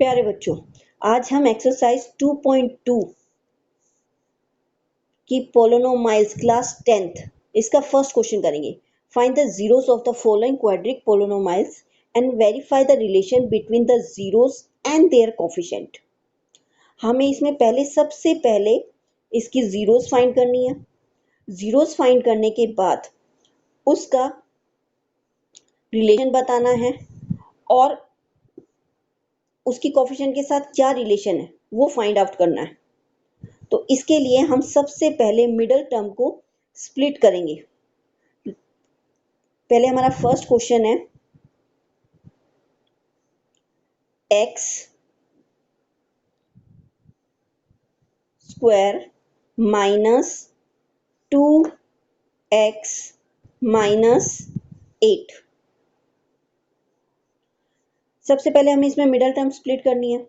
प्यारे बच्चों, आज हम एक्सरसाइज 2.2 की पोलिनोमाइल्स क्लास 10th इसका फर्स्ट क्वेश्चन करेंगे। Find the zeros of the following quadratic polynomials and verify the relation between the zeros and their coefficient. हमें इसमें सबसे पहले इसकी जीरोस फाइंड करनी है। जीरोस फाइंड करने के बाद उसका रिलेशन बताना है और उसकी कोफिशिएंट के साथ क्या रिलेशन है वो फाइंड आउट करना है। तो इसके लिए हम सबसे पहले मिडल टर्म को स्प्लिट करेंगे। पहले हमारा फर्स्ट क्वेश्चन है x square minus 2x minus 8। सबसे पहले हमें इसमें मिडल टर्म स्प्लिट करनी है,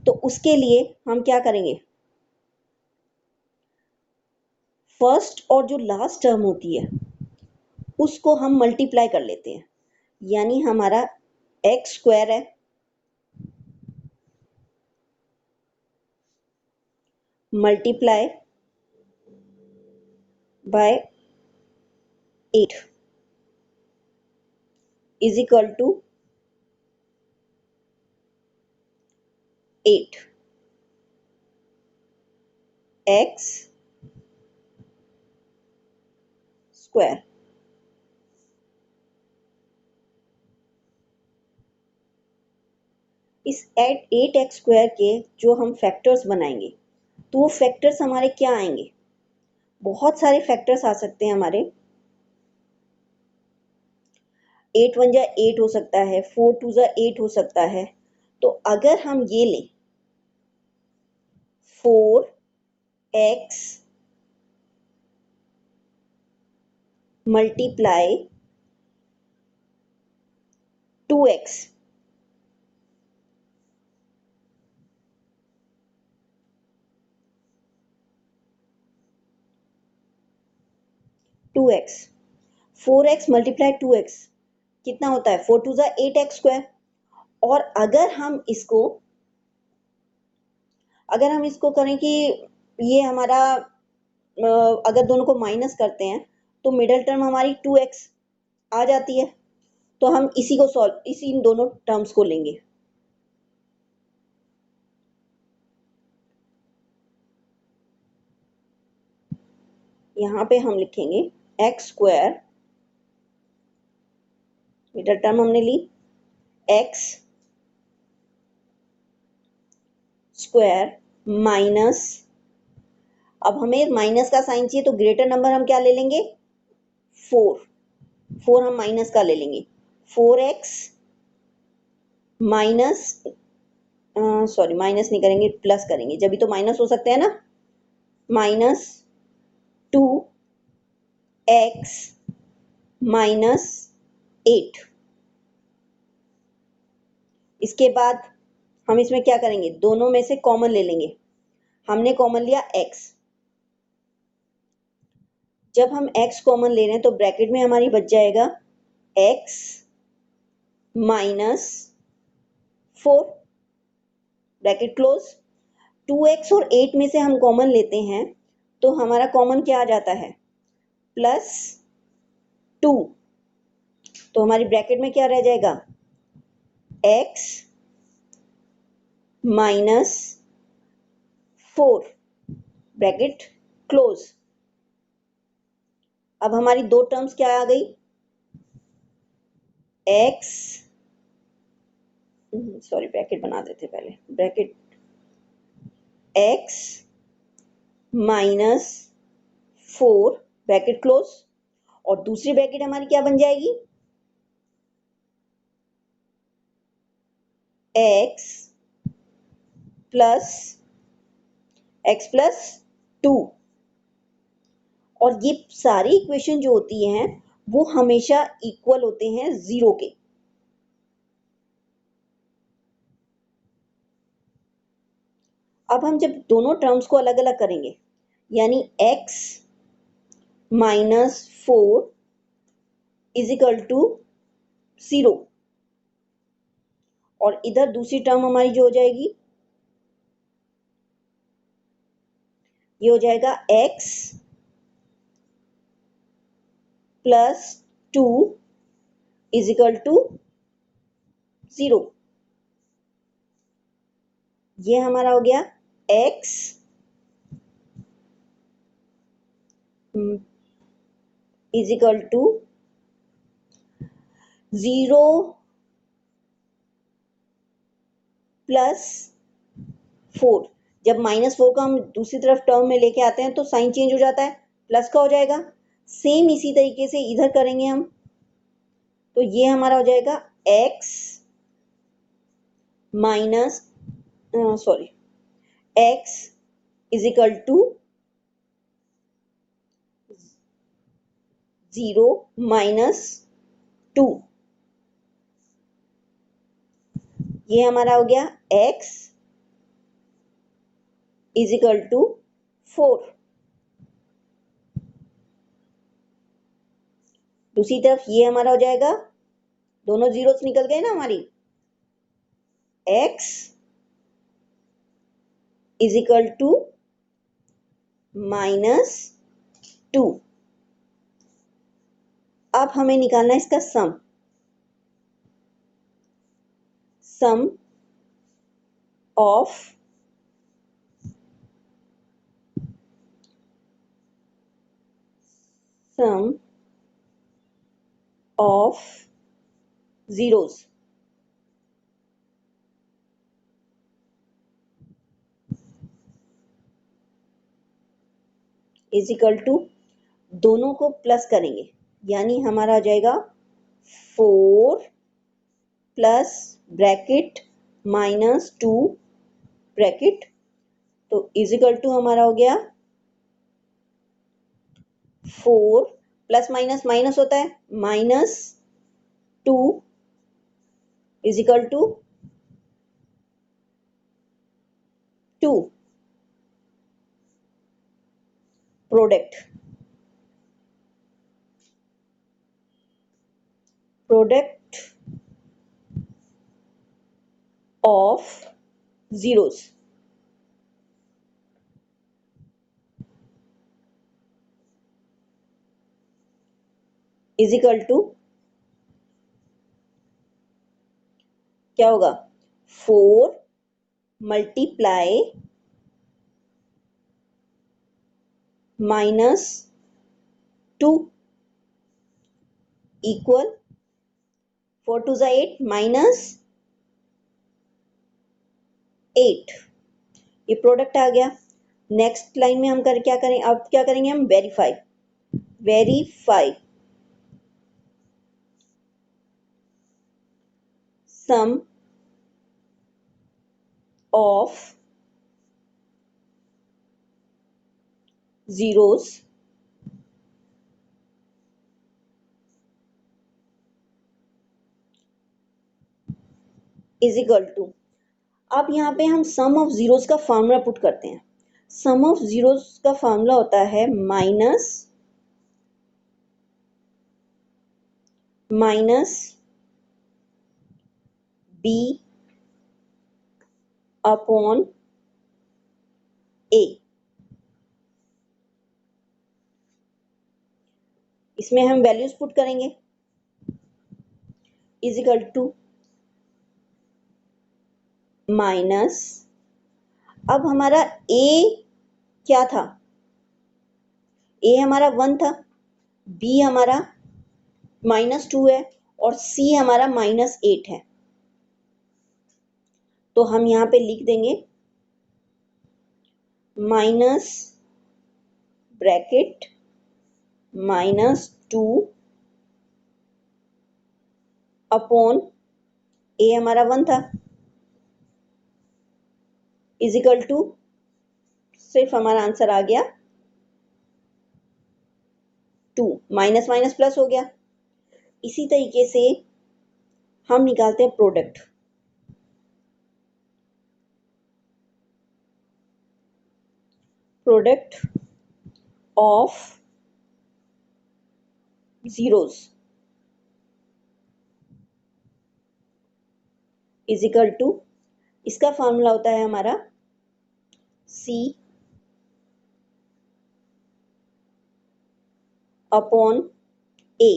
तो उसके लिए हम क्या करेंगे, फर्स्ट और जो लास्ट टर्म होती है उसको हम मल्टीप्लाई कर लेते हैं। यानी हमारा x स्क्वायर है multiply by 8 is equal to 8 x square. इस 8x स्क्वायर के जो हम फैक्टर्स बनाएंगे तो वो फैक्टर्स हमारे क्या आएंगे, बहुत सारे फैक्टर्स आ सकते हैं हमारे। 8 1 जा 8 हो सकता है, 4 2 जा 8 हो सकता है। तो अगर हम ये लें 4x multiply 2x, to x 4x multiply 2x कितना होता है, 4 2 जा 8x स्क्वायर। और अगर हम इसको करें कि ये हमारा अगर दोनों को माइनस करते हैं तो मिडल टर्म हमारी 2x आ जाती है। तो हम इसी इन दोनों टर्म्स को लेंगे। यहाँ पे हम लिखेंगे x स्क्वायर, मिडल टर्म हमने ली x स्क्वायर माइनस, अब हमें माइनस का साइन चाहिए तो ग्रेटर नंबर हम क्या ले लेंगे, 4 हम माइनस का ले लेंगे। 4x माइनस, सॉरी माइनस नहीं करेंगे, प्लस करेंगे, जब भी तो माइनस हो सकते हैं ना, माइनस 2x माइनस 8। इसके बाद हम इसमें क्या करेंगे, दोनों में से कॉमन ले लेंगे। हमने कॉमन लिया x, जब हम x कॉमन ले रहे हैं तो ब्रैकेट में हमारी बच जाएगा x minus 4, bracket close. 2x और 8 में से हम कॉमन लेते हैं तो हमारा कॉमन क्या आ जाता है, प्लस 2। तो हमारी ब्रैकेट में क्या रह जाएगा, x माइनस 4, ब्रैकेट क्लोज। अब हमारी दो टर्म्स क्या आ गई, x, सॉरी ब्रैकेट बना देते पहले, bracket x minus 4 bracket close, और दूसरी ब्रैकेट हमारी क्या बन जाएगी, x प्लस 2। और ये सारी इक्वेशन जो होती हैं वो हमेशा इक्वल होते हैं 0 के। अब हम जब दोनों टर्म्स को अलग अलग करेंगे, यानी x minus 4 is equal to 0, और इधर दूसरी टर्म हमारी जो हो जाएगी, ये हो जाएगा x plus 2 is equal to 0। ये हमारा हो गया x is equal to 0 plus 4। जब -4 का हम दूसरी तरफ टर्म में लेके आते हैं तो साइन चेंज हो जाता है, प्लस का हो जाएगा। सेम इसी तरीके से इधर करेंगे हम, तो ये हमारा हो जाएगा x minus sorry x is equal to 0 minus 2। ये हमारा हो गया x इज इक्वल टू 4। दूसरी तरफ ये हमारा हो जाएगा, दोनों जीरोस निकल गए ना हमारी, x इज इक्वल टू -2। अब हमें निकालना है इसका sum of sum of zeros is equal to, दोनों को प्लस करेंगे, यानी हमारा आ जाएगा 4 प्लस ब्रैकेट -2 ब्रैकेट, तो इज इक्वल टू हमारा हो गया 4 प्लस माइनस माइनस होता है, -2 is equal to 2। Product of zeros is equal to क्या होगा, 4 मल्टीप्लाई -2 इक्वल 4 2 8 -8। ये प्रोडक्ट आ गया। नेक्स्ट लाइन में हम क्या करें, अब क्या करेंगे हम, verify sum of zeros is equal to, अब यहाँ पे हम सम ऑफ जीरोस का फॉर्मूला पुट करते हैं। सम ऑफ जीरोस का फॉर्मूला होता है माइनस बी अपॉन ए। इसमें हम वैल्यूज पुट करेंगे, इज इक्वल टू माइनस, अब हमारा ए क्या था, ए हमारा 1 था, बी हमारा -2 है, और सी हमारा -8 है। तो हम यहाँ पे लिख देंगे माइनस ब्रैकेट -2 अपॉन ए हमारा 1 था, इज इक्वल टू, सिर्फ हमारा आंसर आ गया 2, माइनस माइनस प्लस हो गया। इसी तरीके से हम निकालते हैं product of zeros is equal to, इसका फॉर्मूला होता है हमारा C upon A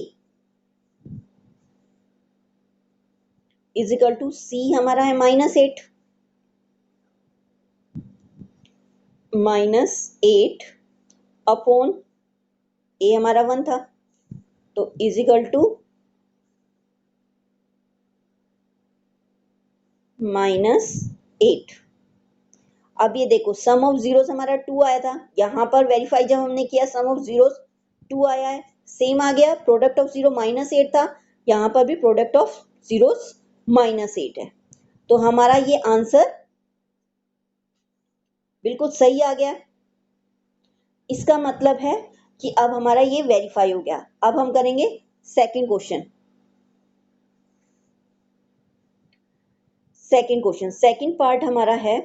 is equal to C हमारा है -8, -8 अपॉन A हमारा 1 था, तो इज इक्वल टू -8। अब ये देखो सम ऑफ जीरोस हमारा 2 आया था, यहां पर वेरीफाई जब हमने किया सम ऑफ जीरोस 2 आया है, सेम आ गया। प्रोडक्ट ऑफ जीरो -8 था, यहां पर भी प्रोडक्ट ऑफ जीरोस -8 है, तो हमारा ये आंसर बिल्कुल सही आ गया। इसका मतलब है कि अब हमारा ये वेरीफाई हो गया। अब हम करेंगे सेकंड क्वेश्चन। सेकंड पार्ट हमारा है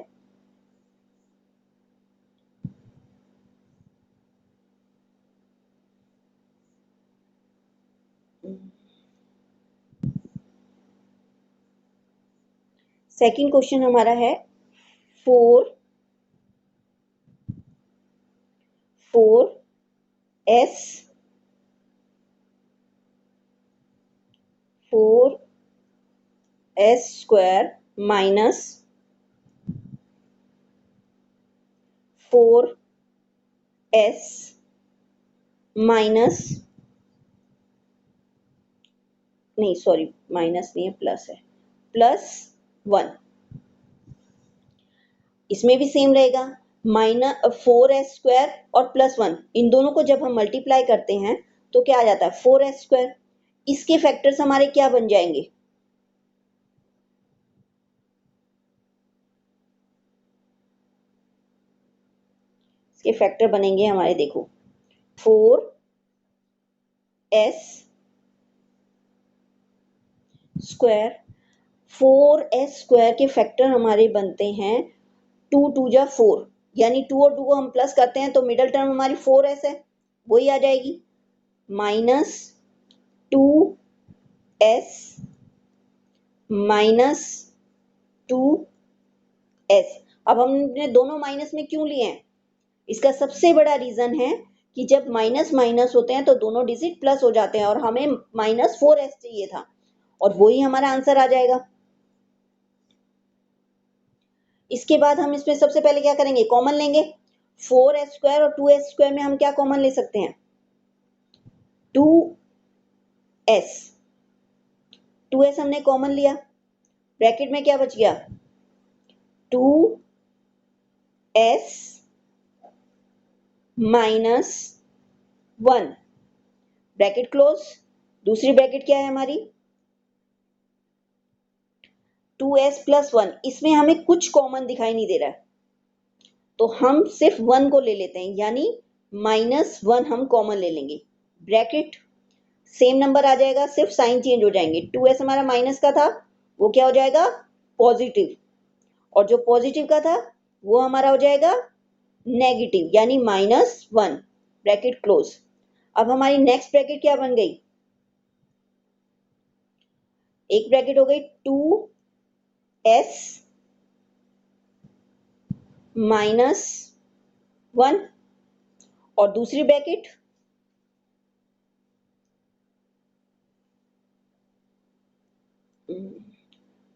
सेकंड क्वेश्चन हमारा है 4s 4s² minus 4s minus, नहीं सॉरी माइनस नहीं है, प्लस है, +1। इसमें भी सेम रहेगा, -4s² और +1, इन दोनों को जब हम मल्टीप्लाई करते हैं तो क्या आ जाता है 4s²। इसके फैक्टर्स हमारे क्या बन जाएंगे, इसके फैक्टर बनेंगे हमारे, देखो 4s², 4s² के फैक्टर हमारे बनते हैं 2 2 जा 4, यानी 2 और 2 को हम प्लस करते हैं तो मिडल टर्म हमारी 4s है, वही आ जाएगी, -2s -2s। अब हमने दोनों माइनस में क्यों लिए हैं, इसका सबसे बड़ा रीजन है कि जब माइनस माइनस होते हैं तो दोनों डिजिट प्लस हो जाते हैं, और हमें -4s चाहिए था, और वही हमारा आंसर आ जाएगा। इसके बाद हम इसमें सबसे पहले क्या करेंगे, कॉमन लेंगे। 4s² और 2s² में हम क्या कॉमन ले सकते हैं, 2s, 2s हमने कॉमन लिया, ब्रैकेट में क्या बच गया, 2s -1, ब्रैकेट क्लोज। दूसरी ब्रैकेट क्या है हमारी, 2s + 1, इसमें हमें कुछ कॉमन दिखाई नहीं दे रहा है, तो हम सिर्फ 1 को ले लेते हैं, यानी -1 हम कॉमन ले लेंगे, ब्रैकेट सेम नंबर आ जाएगा, सिर्फ साइन चेंज हो जाएंगे। 2s हमारा माइनस का था, वो क्या हो जाएगा पॉजिटिव, और जो पॉजिटिव का था वो हमारा हो जाएगा नेगेटिव, यानी -1, ब्रैकेट क्लोज। अब हमारी नेक्स्ट ब्रैकेट क्या बन गई, एक ब्रैकेट हो गई 2s -1, और दूसरी ब्रैकेट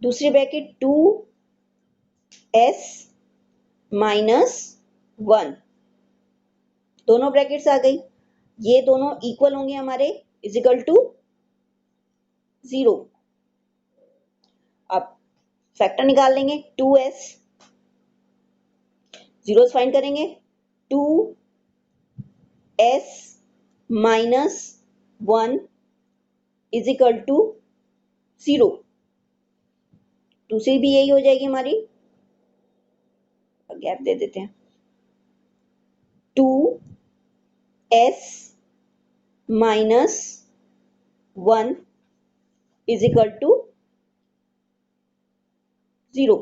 दूसरी ब्रैकेट 2s -1, दोनों ब्रैकेट्स आ गई, ये दोनों इक्वल होंगे हमारे, इज इक्वल टू 0। अब फैक्टर निकाल लेंगे, 2s, जीरोस फाइंड करेंगे, 2s -1 इज इक्वल टू 0, दूसरी भी यही हो जाएगी हमारी, गैप दे देते हैं, 2s -1 इज इक्वल टू 0।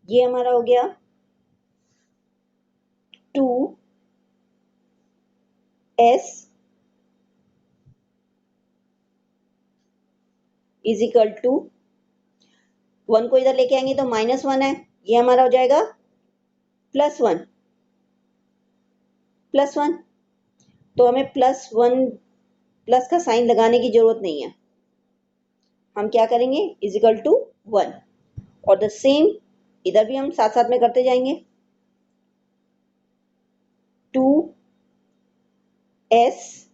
ये हमारा हो गया 2s इज इक्वल टू 1 को इधर लेके आएंगे तो -1 है, ये हमारा हो जाएगा +1 +1। तो हमें +1 प्लस का साइन लगाने की जरूरत नहीं है, हम क्या करेंगे इज इक्वल टू 1। और द सेम इधर भी हम साथ साथ में करते जाएंगे। 2s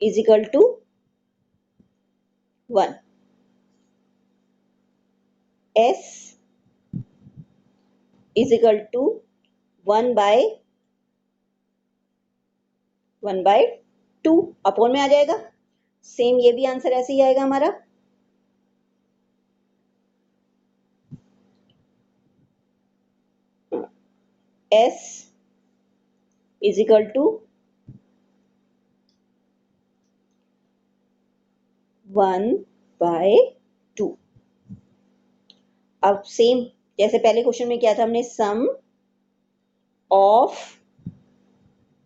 is equal to 1, s is equal to 1/2 upon में आ जाएगा। सेम ये भी आंसर ऐसे ही आएगा हमारा। s is equal to 1/2। अब सेम जैसे पहले क्वेश्चन में किया था हमने, sum of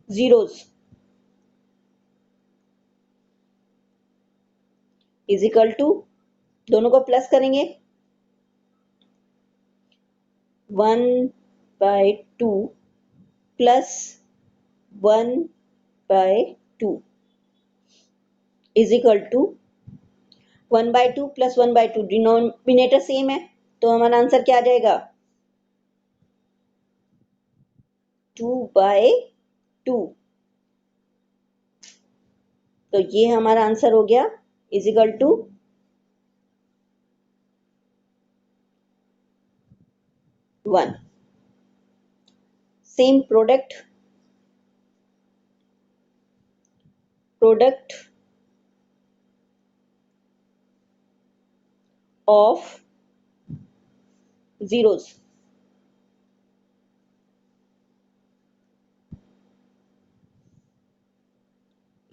zeros is equal to, दोनों को प्लस करेंगे, 1/2 plus 1/2 is equal to 1/2 plus 1/2, denominator same है तो हमारा आंसर क्या आ जाएगा 2/2। तो ये हमारा आंसर हो गया is equal to 1। Same product of zeros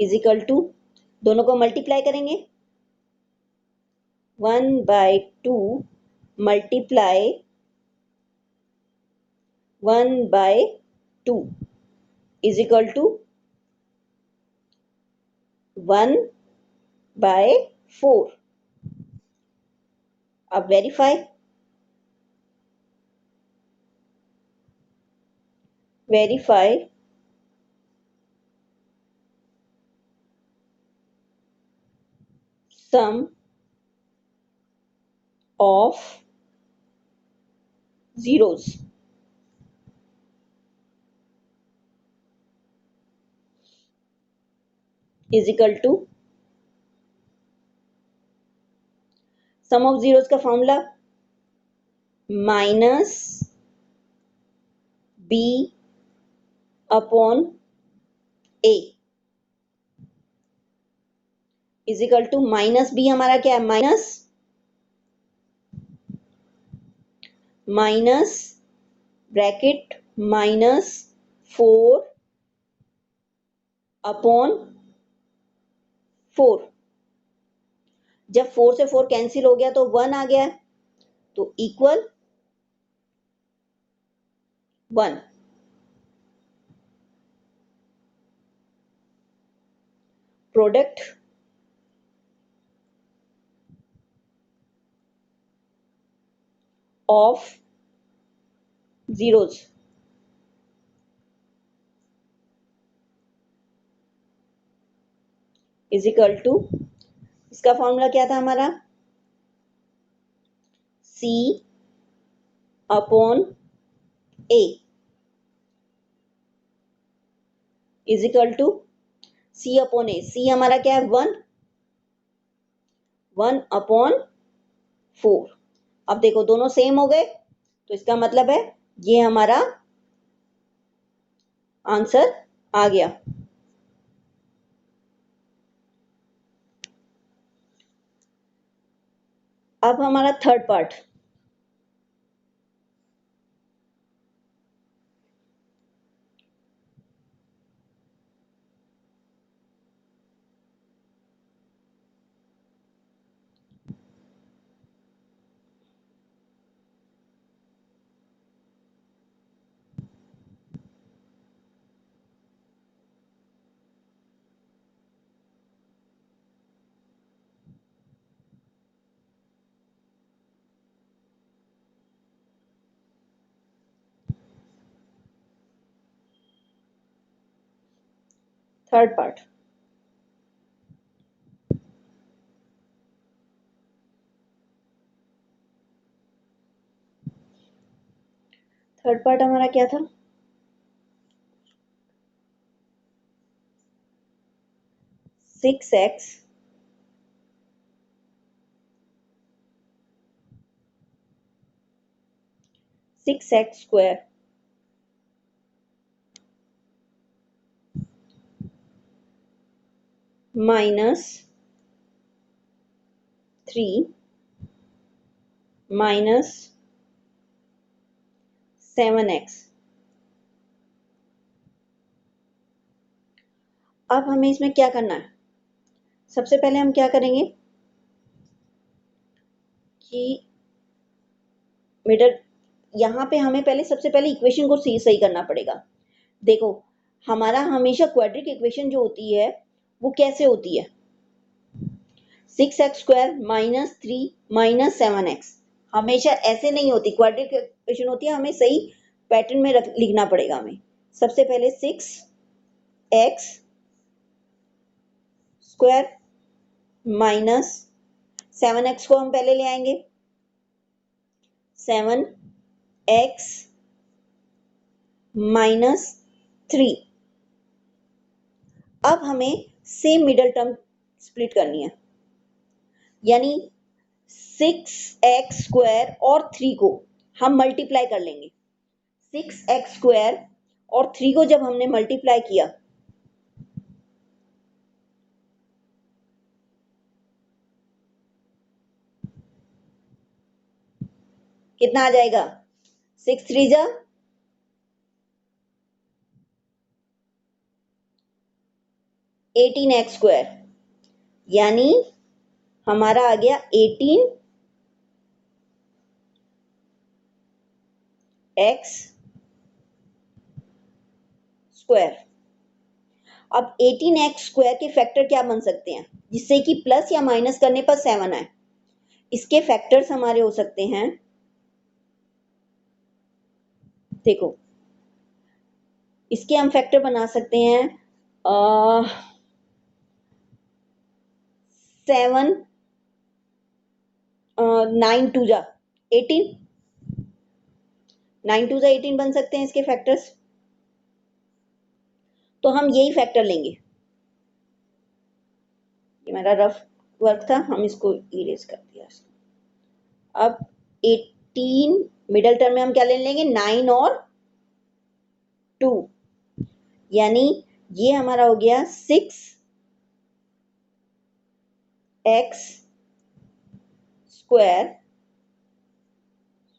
is equal to, दोनों को मल्टीप्लाई करेंगे, 1/2 मल्टीप्लाई 1/2 इज इक्वल टू 1/4। अब verify sum of zeros is equal to, sum of zeros का formula -b upon a is equal to, -b हमारा क्या है minus bracket -4 upon 4। जब 4 से 4 कैंसिल हो गया तो 1 आ गया, तो equal 1। Product of zeros is equal to, इसका फॉर्मूला क्या था हमारा c upon a is equal to c upon a। c हमारा क्या है 1 अपॉन 4। अब देखो दोनों सेम हो गए तो इसका मतलब है ये हमारा आंसर आ गया। अब हमारा third part, third part. Third part हमारा क्या था? 6x square minus 3 minus 7x। अब हमें इसमें क्या करना है? सबसे पहले हम क्या करेंगे कि मिडल, यहाँ पे हमें पहले सबसे पहले इक्वेशन को सही सही करना पड़ेगा। देखो, हमारा हमेशा क्वाड्रिक इक्वेशन जो होती है वो कैसे होती है? 6x square minus 3 minus 7x। हमेशा ऐसे नहीं होती, क्वाड्रिक इक्वेशन होती है, हमें सही पैटर्न में लिखना पड़ेगा हमें। सबसे पहले 6x स्क्वायर माइनस 7x को हम पहले ले आएंगे, 7x माइनस 3। अब हमें सेम मिडल टर्म स्प्लिट करनी है, यानी 6x स्क्वायर और 3 को हम मल्टीप्लाई कर लेंगे। 6x स्क्वायर और 3 को जब हमने मल्टीप्लाई किया, कितना आ जाएगा? 6 3 जा 18x स्क्वायर, यानी हमारा आ गया 18x स्क्वायर। अब 18x स्क्वायर के फैक्टर क्या बन सकते हैं जिससे कि प्लस या माइनस करने पर 7 आए? इसके फैक्टर्स हमारे हो सकते हैं, देखो इसके हम फैक्टर बना सकते हैं 7 9 2 जा 18, 9 2 जा 18 बन सकते हैं इसके फैक्टर्स। तो हम यही फैक्टर लेंगे। ये मेरा रफ वर्क था, हम इसको इरेज कर दिया। अब 18 मिडल टर्म में हम क्या ले लेंगे? 9 और 2, यानी ये हमारा हो गया 6x square,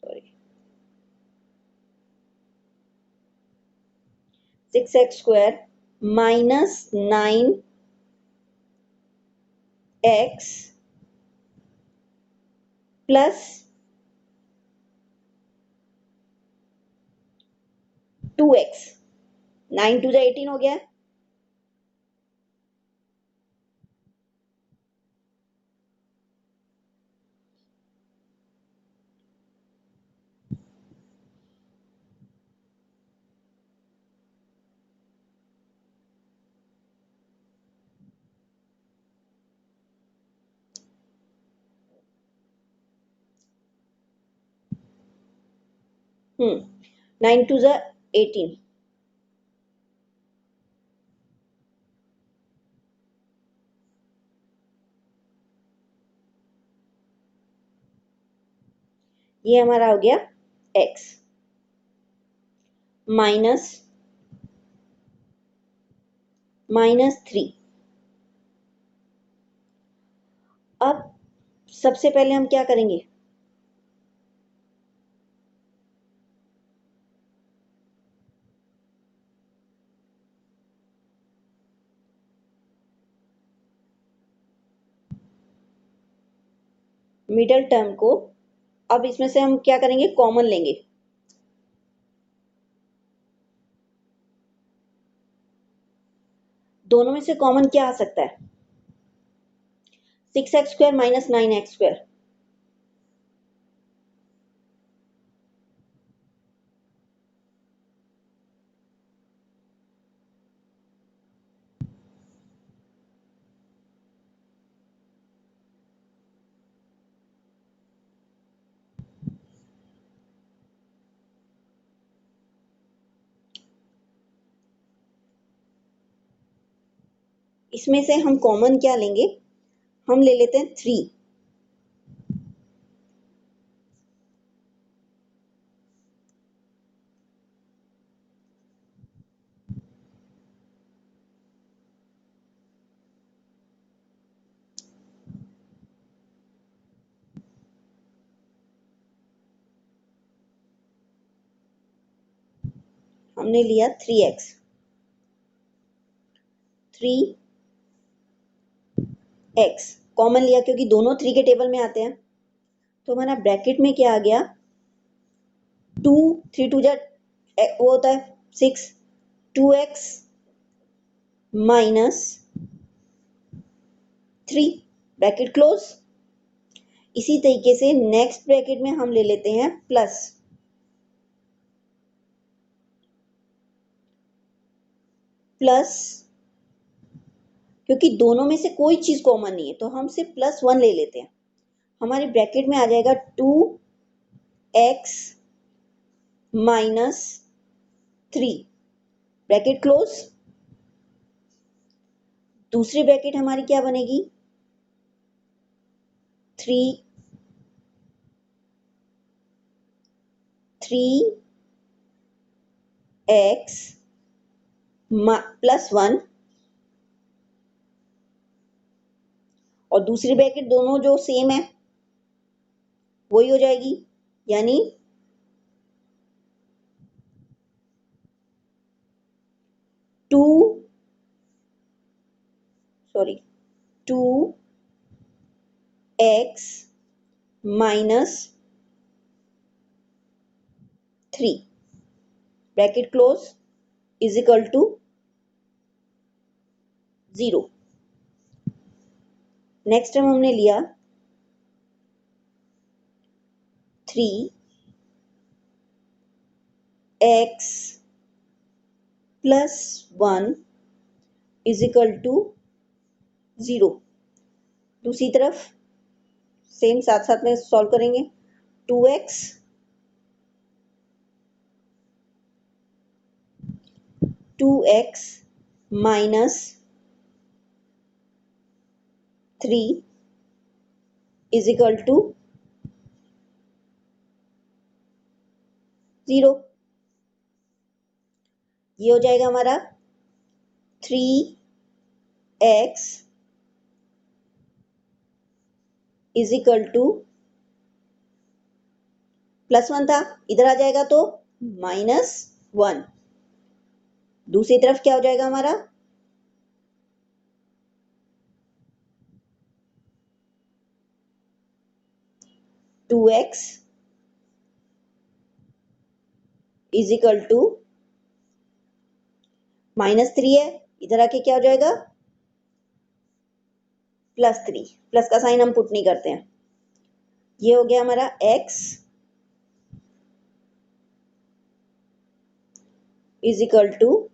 sorry 6x square minus 9x plus 2x। 9 2 जा 18 हो गया। हम्म 9 2 जा 18, ये हमारा हो गया x माइनस 3। अब सबसे पहले हम क्या करेंगे? मिडल टर्म को, अब इसमें से हम क्या करेंगे? कॉमन लेंगे। दोनों में से कॉमन क्या आ सकता है? 6x square minus 9x square. इसमें से हम कॉमन क्या लेंगे, हम ले लेते हैं 3। हमने लिया 3x, 3x कॉमन लिया क्योंकि दोनों 3 के टेबल में आते हैं, तो हमारा ब्रैकेट में क्या आ गया, 2, 3 टू जा वो होता है 6, 2x माइनस 3, ब्रैकेट क्लोज। इसी तरीके से नेक्स्ट ब्रैकेट में हम ले लेते हैं प्लस, प्लस क्योंकि दोनों में से कोई चीज कॉमन नहीं है तो हम सिर्फ +1 ले लेते हैं। हमारे ब्रैकेट में आ जाएगा 2x माइनस 3, ब्रैकेट क्लोज। दूसरी ब्रैकेट हमारी क्या बनेगी, 3x +1, और दूसरी ब्रैकेट दोनों जो सेम है वही हो जाएगी, यानी 2x minus 3, bracket close is equal to 0। Next time हमने लिया 3x +1 इज इक्वल टू 0। दूसरी तरफ सेम साथ साथ में सॉल्व करेंगे, 2x minus 3 is equal to 0। ये हो जाएगा हमारा 3x इज इक्वल टू +1 था, इधर आ जाएगा तो -1। दूसरी तरफ क्या हो जाएगा हमारा, 2x इज इक्वल टू -3 है, इधर आके क्या हो जाएगा, +3। प्लस का साइन हम पुट नहीं करते हैं। ये हो गया हमारा x इज इक्वल टू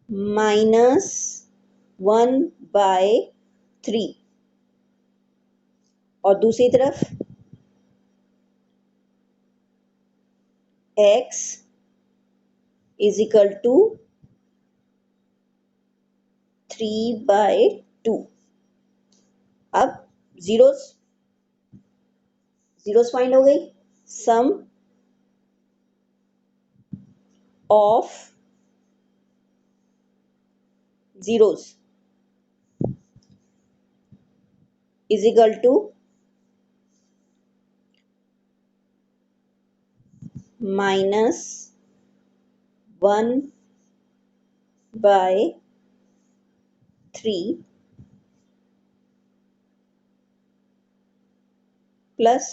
-1/3, और दूसरी तरफ x इज इक्वल टू 3/2। अब जीरोस जीरोस फाइंड हो गई, sum of zeros is equal to -1/3 plus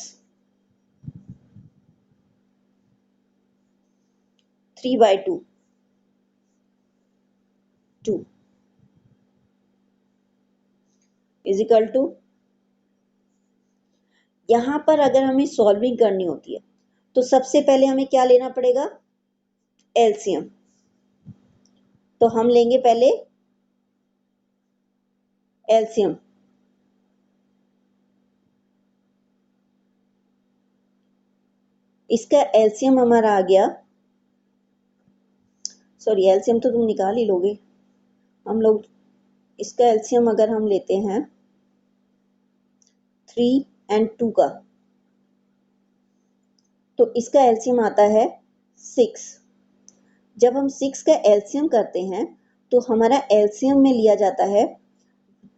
3/2 is equal to, यहां पर अगर हमें सॉल्विंग करनी होती है तो सबसे पहले हमें क्या लेना पड़ेगा, एलसीएम। तो हम लेंगे पहले एलसीएम। इसका एलसीएम हमारा आ गया, सॉरी एलसीएम तो तुम निकाल ही लोगे, हम लोग इसका एलसीएम अगर हम लेते हैं 3 and 2 का, तो इसका एलसीएम आता है 6। जब हम 6 का एलसीएम करते हैं तो हमारा एलसीएम में लिया जाता है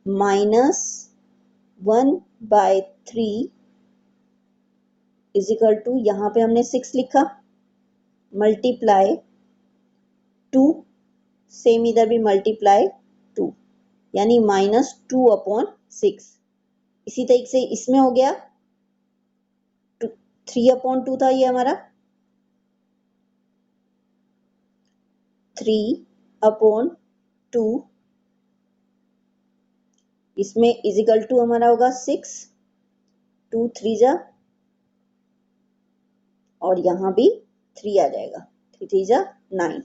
-1/3 इज इक्वल टू, यहाँ पे हमने 6 लिखा, मल्टीप्लाई 2, सेम इधर भी मल्टीप्लाई 2, यानी -2/6। इसी तरीके से इसमें हो गया 3/2 था ये हमारा, 3/2, इसमें इजिकल टू हमारा होगा 6, 2 3 जा, और यहाँ भी 3 आ जाएगा, 3 3 जा 9।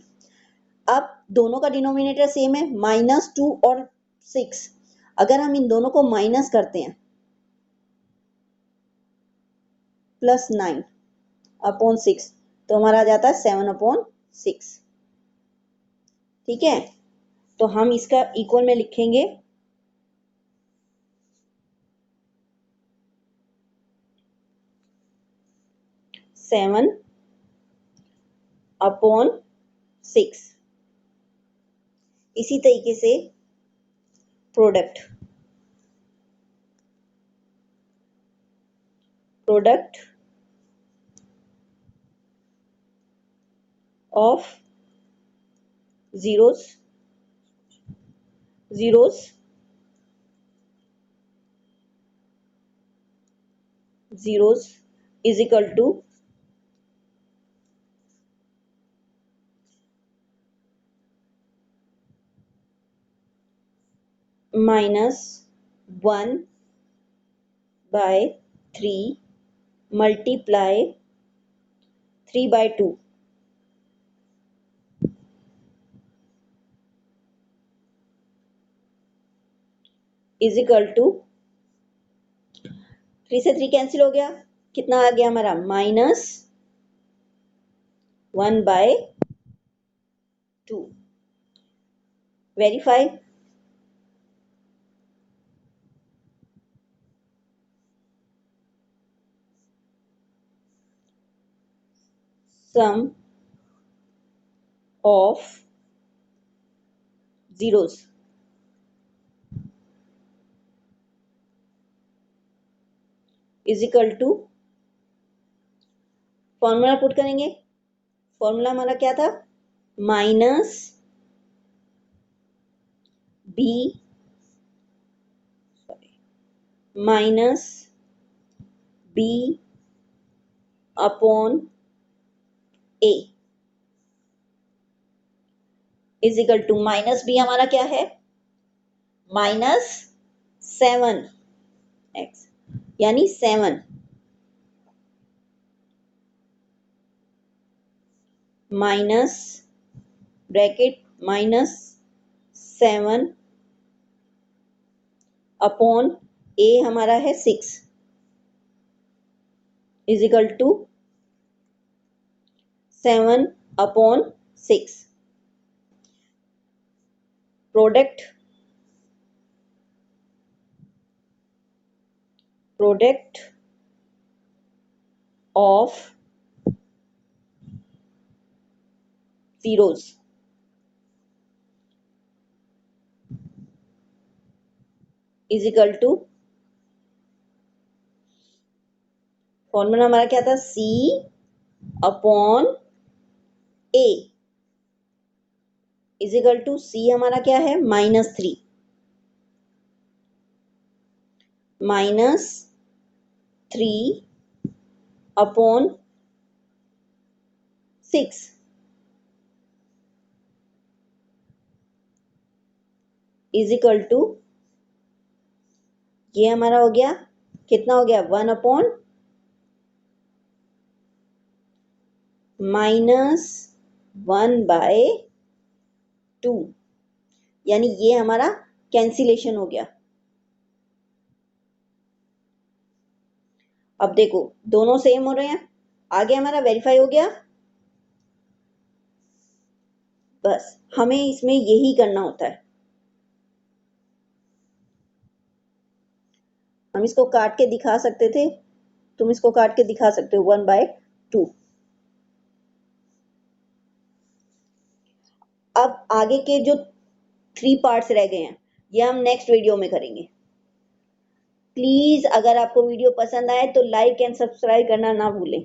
अब दोनों का डिनोमिनेटर सेम है, -2 और 6। अगर हम इन दोनों को माइनस करते हैं, +9/6, तो हमारा आ जाता है 7/6। ठीक है, तो हम इसका इक्वल में लिखेंगे 7/6। इसी तरीके से product of zeros is equal to -1/3 multiply 3/2 is equal to, 3 से 3 कैंसिल हो गया, कितना आ गया हमारा, -1/2। Verify, sum of zeros is equal to, formula put करेंगे। फॉर्मूला हमारा क्या था, minus B upon A is equal to, minus B हमारा क्या है, -7x, यानी 7 माइनस ब्रैकेट -7 अपॉन ए हमारा है 6 is equal to 7/6। Product of zeros is equal to, formula हमारा क्या था, C upon A is equal to, C हमारा क्या है, -3, अपॉन 6 इज इक्वल टू, ये हमारा हो गया, कितना हो गया, 1/, -1/2, यानी ये हमारा कैंसिलेशन हो गया। अब देखो दोनों सेम हो रहे हैं, आगे हमारा वेरीफाई हो गया। बस हमें इसमें यही करना होता है। हम इसको काट के दिखा सकते थे, तुम इसको काट के दिखा सकते हो 1/2। अब आगे के जो 3 पार्ट्स रह गए हैं ये हम नेक्स्ट वीडियो में करेंगे। प्लीज अगर आपको वीडियो पसंद आए तो लाइक एंड सब्सक्राइब करना ना भूलें।